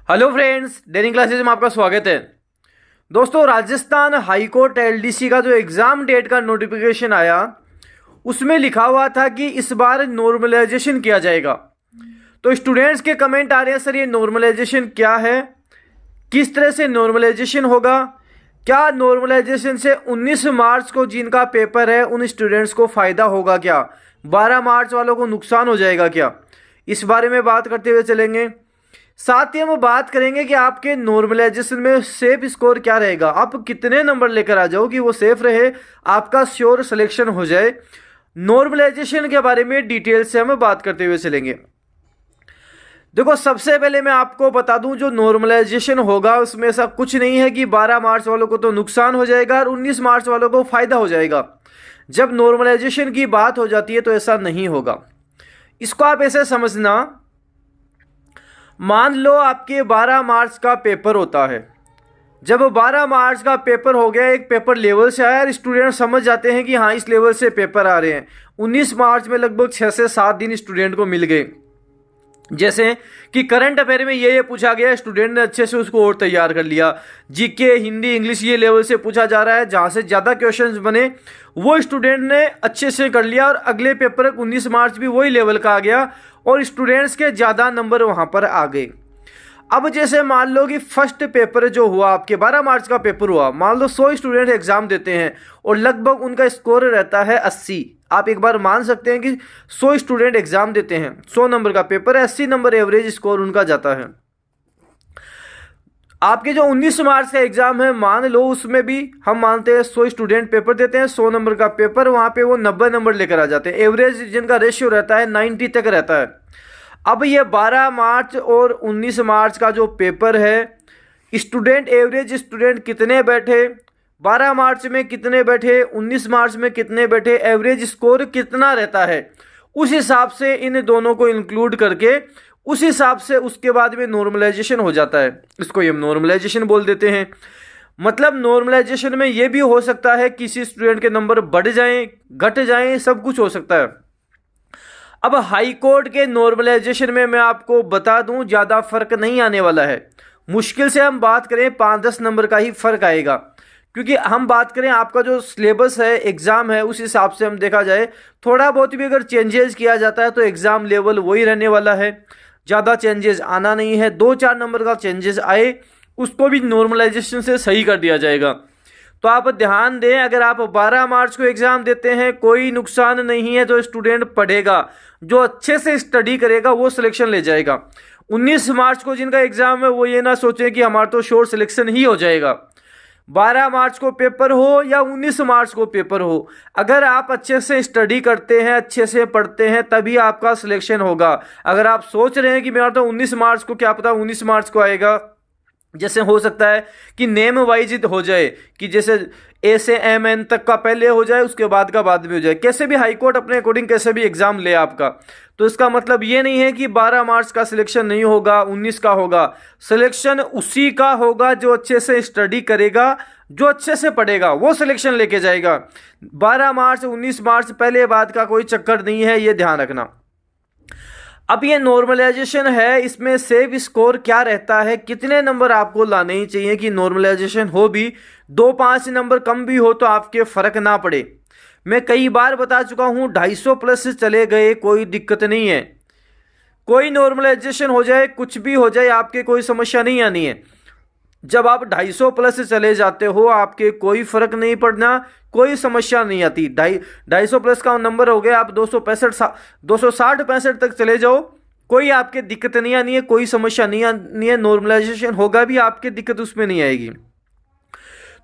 Hello friends, डेनिंग classes में आपका स्वागत है। दोस्तों, राजस्थान हाईकोर्ट एलडीसी का जो एग्ज़ाम डेट का नोटिफिकेशन आया उसमें लिखा हुआ था कि इस बार नॉर्मलाइजेशन किया जाएगा। तो स्टूडेंट्स के कमेंट आ रहे हैं, सर ये नॉर्मलाइजेशन क्या है, किस तरह से नॉर्मलाइजेशन होगा, क्या नॉर्मलाइजेशन से 19 मार्च को जिनका पेपर है उन स्टूडेंट्स को फ़ायदा होगा, क्या 12 मार्च वालों को नुकसान हो जाएगा क्या, इस बारे में बात करते हुए चलेंगे। साथ ही हम बात करेंगे कि आपके नॉर्मलाइजेशन में सेफ स्कोर क्या रहेगा, आप कितने नंबर लेकर आ जाओ कि वो सेफ रहे, आपका श्योर सिलेक्शन हो जाए। नॉर्मलाइजेशन के बारे में डिटेल से हम बात करते हुए चलेंगे। देखो, सबसे पहले मैं आपको बता दूं, जो नॉर्मलाइजेशन होगा उसमें ऐसा कुछ नहीं है कि 12 मार्च वालों को तो नुकसान हो जाएगा और 19 मार्च वालों को फ़ायदा हो जाएगा। जब नॉर्मलाइजेशन की बात हो जाती है तो ऐसा नहीं होगा। इसको आप ऐसे समझना, मान लो आपके 12 मार्च का पेपर होता है। जब 12 मार्च का पेपर हो गया, एक पेपर लेवल से आया और स्टूडेंट समझ जाते हैं कि हाँ इस लेवल से पेपर आ रहे हैं। 19 मार्च में लगभग 6 से 7 दिन स्टूडेंट को मिल गए। जैसे कि करंट अफेयर में ये पूछा गया, स्टूडेंट ने अच्छे से उसको और तैयार कर लिया। जीके, हिंदी, इंग्लिश ये लेवल से पूछा जा रहा है, जहाँ से ज़्यादा क्वेश्चंस बने वो स्टूडेंट ने अच्छे से कर लिया और अगले पेपर 19 मार्च भी वही लेवल का आ गया और स्टूडेंट्स के ज़्यादा नंबर वहाँ पर आ गए। अब जैसे मान लो कि फर्स्ट पेपर जो हुआ, आपके 12 मार्च का पेपर हुआ, मान लो 100 स्टूडेंट एग्जाम देते हैं और लगभग उनका स्कोर रहता है 80। आप एक बार मान सकते हैं कि 100 स्टूडेंट एग्जाम देते हैं, 100 नंबर का पेपर, 80 नंबर एवरेज स्कोर उनका जाता है। आपके जो 19 मार्च का एग्जाम है, मान लो उसमें भी हम मानते हैं 100 स्टूडेंट पेपर देते हैं, 100 नंबर का पेपर, वहाँ पे वो 90 नंबर लेकर आ जाते हैं। एवरेज जिनका रेशियो रहता है 90 तक रहता है। अब ये 12 मार्च और 19 मार्च का जो पेपर है, स्टूडेंट एवरेज स्टूडेंट कितने बैठे, 12 मार्च में कितने बैठे, 19 मार्च में कितने बैठे, एवरेज स्कोर कितना रहता है, उस हिसाब से इन दोनों को इंक्लूड करके उस हिसाब से उसके बाद में नॉर्मलाइजेशन हो जाता है। इसको ये नॉर्मलाइजेशन बोल देते हैं। मतलब नॉर्मलाइजेशन में ये भी हो सकता है किसी स्टूडेंट के नंबर बढ़ जाएं, घट जाएं, सब कुछ हो सकता है। अब हाई कोर्ट के नॉर्मलाइजेशन में मैं आपको बता दूं, ज़्यादा फर्क नहीं आने वाला है। मुश्किल से हम बात करें 5-10 नंबर का ही फर्क आएगा, क्योंकि हम बात करें आपका जो सिलेबस है, एग्ज़ाम है, उस हिसाब से हम देखा जाए थोड़ा बहुत भी अगर चेंजेस किया जाता है तो एग्ज़ाम लेवल वही रहने वाला है, ज़्यादा चेंजेस आना नहीं है। 2-4 नंबर का चेंजेस आए उसको भी नॉर्मलाइजेशन से सही कर दिया जाएगा। तो आप ध्यान दें, अगर आप 12 मार्च को एग्ज़ाम देते हैं कोई नुकसान नहीं है, जो स्टूडेंट पढ़ेगा, जो अच्छे से स्टडी करेगा वो सिलेक्शन ले जाएगा। 19 मार्च को जिनका एग्ज़ाम है वो ये ना सोचें कि हमारा तो श्योर सिलेक्शन ही हो जाएगा। 12 मार्च को पेपर हो या 19 मार्च को पेपर हो, अगर आप अच्छे से स्टडी करते हैं, अच्छे से पढ़ते हैं, तभी आपका सिलेक्शन होगा। अगर आप सोच रहे हैं कि मेरा तो 19 मार्च को, क्या पता 19 मार्च को आएगा, जैसे हो सकता है कि नेम वाइज हो जाए कि जैसे ए से एम एन तक का पहले हो जाए, उसके बाद का बाद में हो जाए, कैसे भी हाई कोर्ट अपने अकॉर्डिंग कैसे भी एग्जाम ले आपका। तो इसका मतलब ये नहीं है कि 12 मार्च का सिलेक्शन नहीं होगा, 19 का होगा। सिलेक्शन उसी का होगा जो अच्छे से स्टडी करेगा, जो अच्छे से पढ़ेगा वो सिलेक्शन लेके जाएगा। 12 मार्च 19 मार्च पहले बाद का कोई चक्कर नहीं है, ये ध्यान रखना। अब ये नॉर्मलाइजेशन है, इसमें सेफ स्कोर क्या रहता है, कितने नंबर आपको लाने ही चाहिए कि नॉर्मलाइजेशन हो भी, 2-5 नंबर कम भी हो तो आपके फर्क ना पड़े। मैं कई बार बता चुका हूँ, 250 प्लस चले गए कोई दिक्कत नहीं है, कोई नॉर्मलाइजेशन हो जाए, कुछ भी हो जाए, आपके कोई समस्या नहीं आनी है। जब आप 250 प्लस चले जाते हो आपके कोई फर्क नहीं पड़ना, कोई समस्या नहीं आती। 250 प्लस का नंबर हो गया, आप 260-65 तक चले जाओ, कोई आपके दिक्कत नहीं आनी है, कोई समस्या नहीं आनी है। नॉर्मलाइजेशन होगा भी, आपकी दिक्कत उसमें नहीं आएगी।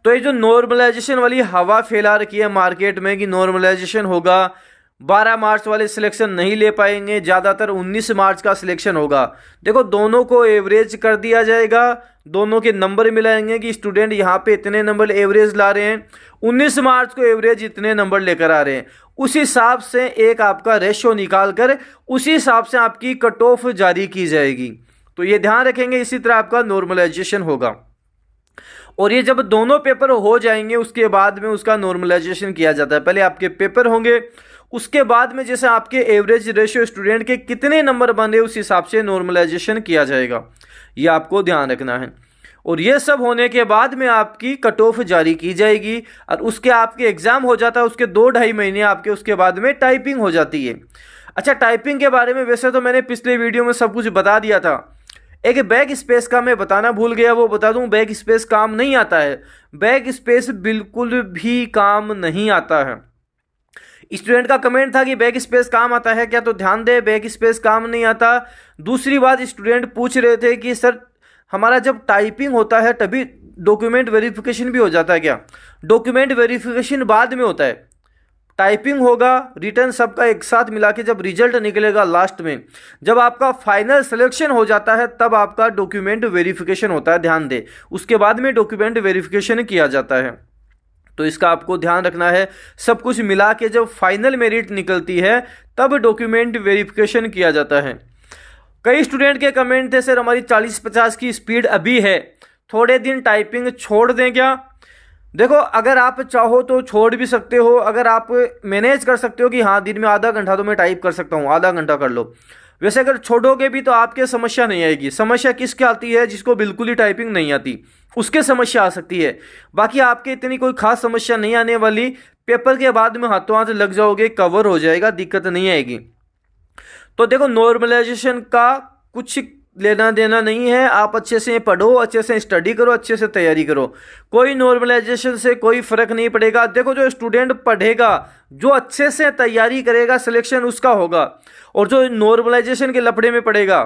तो ये जो नॉर्मलाइजेशन वाली हवा फैला रखी है मार्केट में कि नॉर्मलाइजेशन होगा, 12 मार्च वाले सिलेक्शन नहीं ले पाएंगे, ज़्यादातर 19 मार्च का सिलेक्शन होगा। देखो, दोनों को एवरेज कर दिया जाएगा, दोनों के नंबर मिलाएंगे कि स्टूडेंट यहाँ पे इतने नंबर एवरेज ला रहे हैं, 19 मार्च को एवरेज इतने नंबर लेकर आ रहे हैं। उस हिसाब से एक आपका रेशो निकाल कर उसी हिसाब से आपकी कट ऑफ जारी की जाएगी। तो ये ध्यान रखेंगे, इसी तरह आपका नॉर्मलाइजेशन होगा। और ये जब दोनों पेपर हो जाएंगे उसके बाद में उसका नॉर्मलाइजेशन किया जाता है। पहले आपके पेपर होंगे, उसके बाद में जैसे आपके एवरेज रेशियो स्टूडेंट के कितने नंबर बने उस हिसाब से नॉर्मलाइजेशन किया जाएगा, ये आपको ध्यान रखना है। और ये सब होने के बाद में आपकी कट ऑफ जारी की जाएगी और उसके आपके एग्जाम हो जाता है, उसके 2-2.5 महीने आपके उसके बाद में टाइपिंग हो जाती है। अच्छा, टाइपिंग के बारे में वैसे तो मैंने पिछले वीडियो में सब कुछ बता दिया था, एक बैक स्पेस का मैं बताना भूल गया, वो बता दूं, बैक स्पेस काम नहीं आता है। बैक स्पेस बिल्कुल भी काम नहीं आता है। स्टूडेंट का कमेंट था कि बैक स्पेस काम आता है क्या, तो ध्यान दे, बैक स्पेस काम नहीं आता। दूसरी बात, स्टूडेंट पूछ रहे थे कि सर हमारा जब टाइपिंग होता है तभी डॉक्यूमेंट वेरिफिकेशन भी हो जाता है क्या? डॉक्यूमेंट वेरिफिकेशन बाद में होता है, टाइपिंग होगा, रिटर्न सबका एक साथ मिला के जब रिजल्ट निकलेगा लास्ट में, जब आपका फाइनल सिलेक्शन हो जाता है तब आपका डॉक्यूमेंट वेरिफिकेशन होता है, ध्यान दे। उसके बाद में डॉक्यूमेंट वेरिफिकेशन किया जाता है, तो इसका आपको ध्यान रखना है। सब कुछ मिला के जब फाइनल मेरिट निकलती है तब डॉक्यूमेंट वेरिफिकेशन किया जाता है। कई स्टूडेंट के कमेंट थे, सर हमारी 40-50 की स्पीड अभी है, थोड़े दिन टाइपिंग छोड़ दें क्या? देखो, अगर आप चाहो तो छोड़ भी सकते हो, अगर आप मैनेज कर सकते हो कि हाँ दिन में आधा घंटा तो मैं टाइप कर सकता हूँ, आधा घंटा कर लो। वैसे अगर छोड़ोगे भी तो आपके समस्या नहीं आएगी। समस्या किसके आती है? जिसको बिल्कुल ही टाइपिंग नहीं आती, उसके समस्या आ सकती है। बाकी आपके इतनी कोई खास समस्या नहीं आने वाली, पेपर के बाद में हाथों हाथ लग जाओगे, कवर हो जाएगा, दिक्कत नहीं आएगी। तो देखो, नॉर्मलाइजेशन का कुछ लेना देना नहीं है, आप अच्छे से पढ़ो, अच्छे से स्टडी करो, अच्छे से तैयारी करो, कोई नॉर्मलाइजेशन से कोई फर्क नहीं पड़ेगा। देखो, जो स्टूडेंट पढ़ेगा, जो अच्छे से तैयारी करेगा, सिलेक्शन उसका होगा, और जो नॉर्मलाइजेशन के लफड़े में पड़ेगा,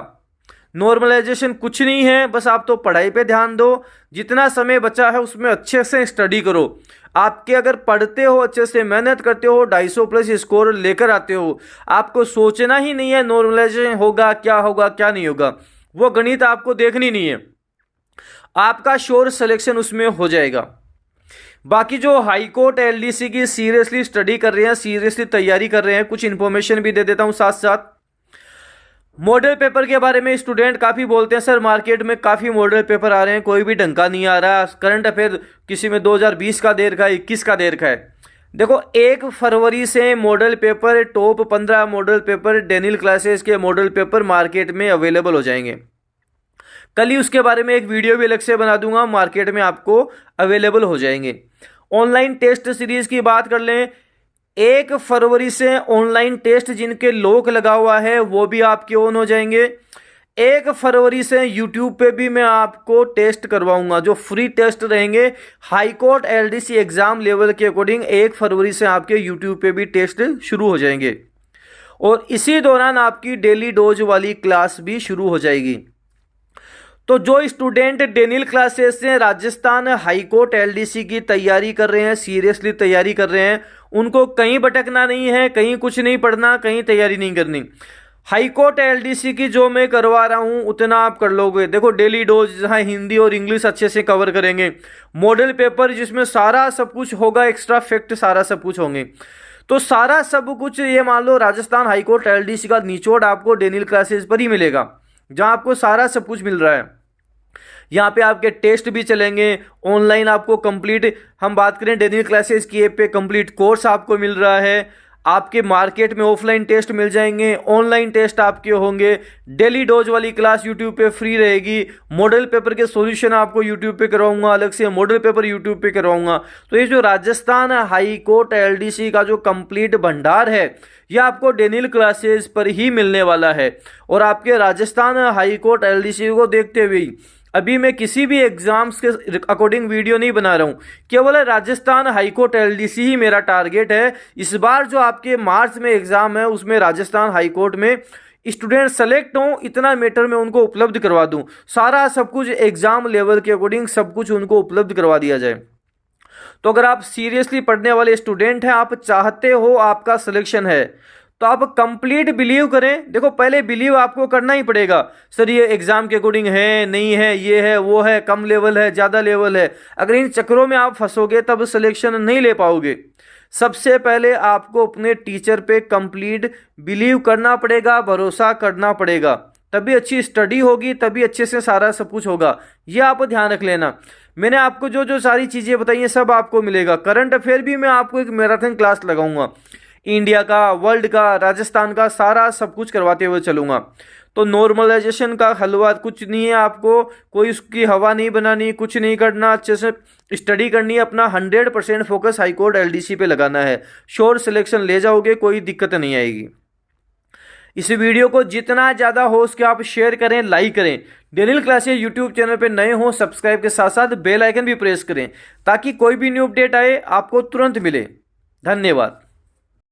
नॉर्मलाइजेशन कुछ नहीं है, बस आप तो पढ़ाई पे ध्यान दो, जितना समय बचा है उसमें अच्छे से स्टडी करो। आपके अगर पढ़ते हो, अच्छे से मेहनत करते हो, 250+ स्कोर लेकर आते हो, आपको सोचना ही नहीं है नॉर्मलाइजेशन होगा क्या नहीं होगा, वो गणित आपको देखनी नहीं है, आपका श्योर सिलेक्शन उसमें हो जाएगा। बाकी जो हाई कोर्ट एलडीसी की सीरियसली स्टडी कर रहे हैं, सीरियसली तैयारी कर रहे हैं, कुछ इन्फॉर्मेशन भी दे देता हूं साथ साथ। मॉडल पेपर के बारे में स्टूडेंट काफ़ी बोलते हैं, सर मार्केट में काफ़ी मॉडल पेपर आ रहे हैं, कोई भी ढंग का नहीं आ रहा, करंट अफेयर किसी में 2020 का दे रखा है, 21 का दे रखा है। देखो, 1 फरवरी से model paper, top 15 model paper, Daniel classes के मॉडल पेपर मार्केट में अवेलेबल हो जाएंगे। कल ही उसके बारे में एक वीडियो भी अलग से बना दूंगा, मार्केट में आपको अवेलेबल हो जाएंगे। ऑनलाइन टेस्ट सीरीज की बात कर लें, 1 फरवरी से ऑनलाइन टेस्ट जिनके लॉक लगा हुआ है वो भी आपके ऑन हो जाएंगे। 1 फरवरी से यूट्यूब पे भी मैं आपको टेस्ट करवाऊंगा, जो फ्री टेस्ट रहेंगे high court LDC exam level के अकॉर्डिंग। 1 फरवरी से आपके यूट्यूब पे भी टेस्ट शुरू हो जाएंगे, और इसी दौरान आपकी डेली डोज वाली क्लास भी शुरू हो जाएगी। तो जो स्टूडेंट डेनियल क्लासेस से राजस्थान हाई कोर्ट एलडीसी की तैयारी कर रहे हैं, सीरियसली तैयारी कर रहे हैं, उनको कहीं भटकना नहीं है, कहीं कुछ नहीं पढ़ना, कहीं तैयारी नहीं करनी। हाई कोर्ट एलडीसी की जो मैं करवा रहा हूं उतना आप कर लोगे। देखो, डेली डोज जहां हिंदी और इंग्लिश अच्छे से कवर करेंगे, मॉडल पेपर जिसमें सारा सब कुछ होगा, एक्स्ट्रा फैक्ट सारा सब कुछ होंगे, तो सारा सब कुछ ये मान लो राजस्थान हाई कोर्ट एलडीसी का निचोड़ आपको डेनियल क्लासेस पर ही मिलेगा, जहां आपको सारा सब कुछ मिल रहा है। यहाँ पे आपके टेस्ट भी चलेंगे ऑनलाइन, आपको कंप्लीट, हम बात करें डेनियल क्लासेस की ऐप पे कंप्लीट कोर्स आपको मिल रहा है। आपके मार्केट में ऑफलाइन टेस्ट मिल जाएंगे, ऑनलाइन टेस्ट आपके होंगे, डेली डोज वाली क्लास यूट्यूब पे फ्री रहेगी, मॉडल पेपर के सॉल्यूशन आपको यूट्यूब पे करवाऊंगा, अलग से मॉडल पेपर यूट्यूब पे करवाऊंगा। तो ये जो राजस्थान हाई कोर्ट एलडीसी का जो कंप्लीट भंडार है, यह आपको डेनियल क्लासेस पर ही मिलने वाला है। और आपके राजस्थान हाई कोर्ट एलडीसी को देखते हुए अभी मैं किसी भी एग्जाम्स के अकॉर्डिंग वीडियो नहीं बना रहा हूँ, केवल राजस्थान हाईकोर्ट एलडीसी ही मेरा टारगेट है। इस बार जो आपके मार्च में एग्जाम है उसमें राजस्थान हाईकोर्ट में स्टूडेंट सेलेक्ट हों, इतना मैटर मैं उनको उपलब्ध करवा दूं, सारा सब कुछ एग्जाम लेवल के अकॉर्डिंग सब कुछ उनको उपलब्ध करवा दिया जाए। तो अगर आप सीरियसली पढ़ने वाले स्टूडेंट हैं, आप चाहते हो आपका सिलेक्शन है, तो आप कंप्लीट बिलीव करें। देखो, पहले बिलीव आपको करना ही पड़ेगा, सर ये एग्जाम के अकॉर्डिंग है नहीं है, ये है वो है, कम लेवल है ज़्यादा लेवल है। अगर इन चक्रों में आप फंसोगे तब सिलेक्शन नहीं ले पाओगे। सबसे पहले आपको अपने टीचर पे कंप्लीट बिलीव करना पड़ेगा, भरोसा करना पड़ेगा, तभी अच्छी स्टडी होगी, तभी अच्छे से सारा सब कुछ होगा। ये आप ध्यान रख लेना। मैंने आपको जो जो सारी चीज़ें बताई हैं सब आपको मिलेगा। करंट अफेयर भी मैं आपको एक मैराथन क्लास लगाऊंगा, इंडिया का, वर्ल्ड का, राजस्थान का, सारा सब कुछ करवाते हुए चलूँगा। तो नॉर्मलाइजेशन का हलवा कुछ नहीं है, आपको कोई उसकी हवा नहीं बनानी, कुछ नहीं करना, अच्छे से स्टडी करनी है, अपना 100% फोकस हाई कोर्ट LDC पे लगाना है। श्योर सिलेक्शन ले जाओगे, कोई दिक्कत नहीं आएगी। इस वीडियो को जितना ज़्यादा हो उसके आप शेयर करें, लाइक करें। डेनियल क्लासेस यूट्यूब चैनल पे नए हो, सब्सक्राइब के साथ साथ बेल आइकन भी प्रेस करें ताकि कोई भी न्यू अपडेट आए आपको तुरंत मिले। धन्यवाद।